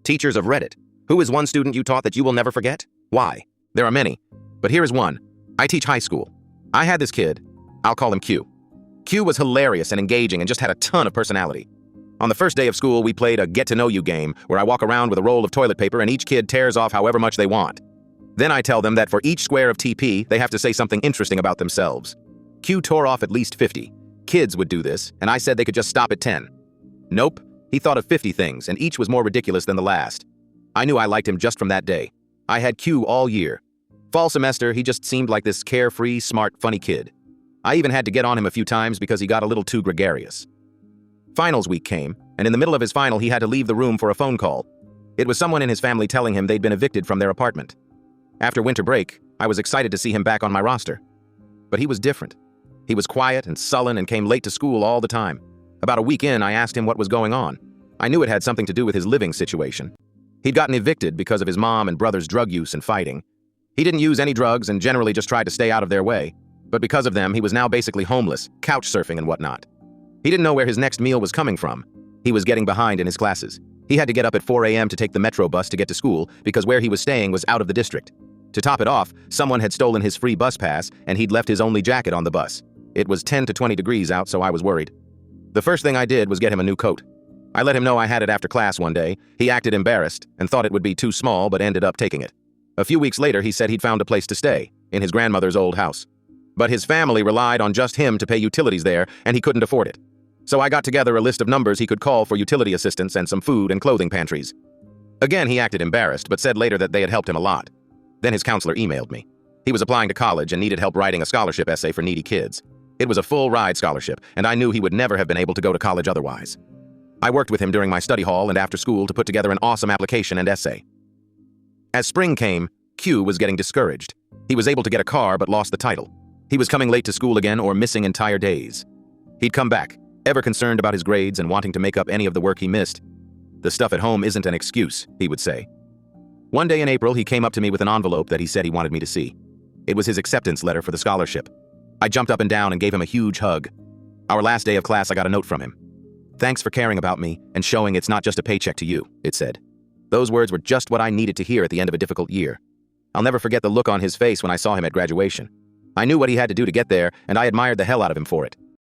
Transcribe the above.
Teachers of Reddit. Who is one student you taught that you will never forget? Why? There are many. But here is one. I teach high school. I had this kid. I'll call him Q. Q was hilarious and engaging and just had a ton of personality. On the first day of school, we played a get-to-know-you game where I walk around with a roll of toilet paper and each kid tears off however much they want. Then I tell them that for each square of TP, they have to say something interesting about themselves. Q tore off at least 50. Kids would do this, and I said they could just stop at 10. Nope, he thought of 50 things, and each was more ridiculous than the last. I knew I liked him just from that day. I had Q all year. Fall semester, he just seemed like this carefree, smart, funny kid. I even had to get on him a few times because he got a little too gregarious. Finals week came, and in the middle of his final, he had to leave the room for a phone call. It was someone in his family telling him they'd been evicted from their apartment. After winter break, I was excited to see him back on my roster. But he was different. He was quiet and sullen and came late to school all the time. About a week in, I asked him what was going on. I knew it had something to do with his living situation. He'd gotten evicted because of his mom and brother's drug use and fighting. He didn't use any drugs and generally just tried to stay out of their way. But because of them, he was now basically homeless, couch surfing and whatnot. He didn't know where his next meal was coming from. He was getting behind in his classes. He had to get up at 4 a.m. to take the metro bus to get to school because where he was staying was out of the district. To top it off, someone had stolen his free bus pass and he'd left his only jacket on the bus. It was 10 to 20 degrees out, so I was worried. The first thing I did was get him a new coat. I let him know I had it after class one day. He acted embarrassed and thought it would be too small, but ended up taking it. A few weeks later, he said he'd found a place to stay, in his grandmother's old house. But his family relied on just him to pay utilities there, and he couldn't afford it. So I got together a list of numbers he could call for utility assistance and some food and clothing pantries. Again, he acted embarrassed, but said later that they had helped him a lot. Then his counselor emailed me. He was applying to college and needed help writing a scholarship essay for needy kids. It was a full-ride scholarship, and I knew he would never have been able to go to college otherwise. I worked with him during my study hall and after school to put together an awesome application and essay. As spring came, Q was getting discouraged. He was able to get a car but lost the title. He was coming late to school again or missing entire days. He'd come back, ever concerned about his grades and wanting to make up any of the work he missed. The stuff at home isn't an excuse, he would say. One day in April, he came up to me with an envelope that he said he wanted me to see. It was his acceptance letter for the scholarship. I jumped up and down and gave him a huge hug. Our last day of class, I got a note from him. "Thanks for caring about me and showing it's not just a paycheck to you," it said. Those words were just what I needed to hear at the end of a difficult year. I'll never forget the look on his face when I saw him at graduation. I knew what he had to do to get there, and I admired the hell out of him for it.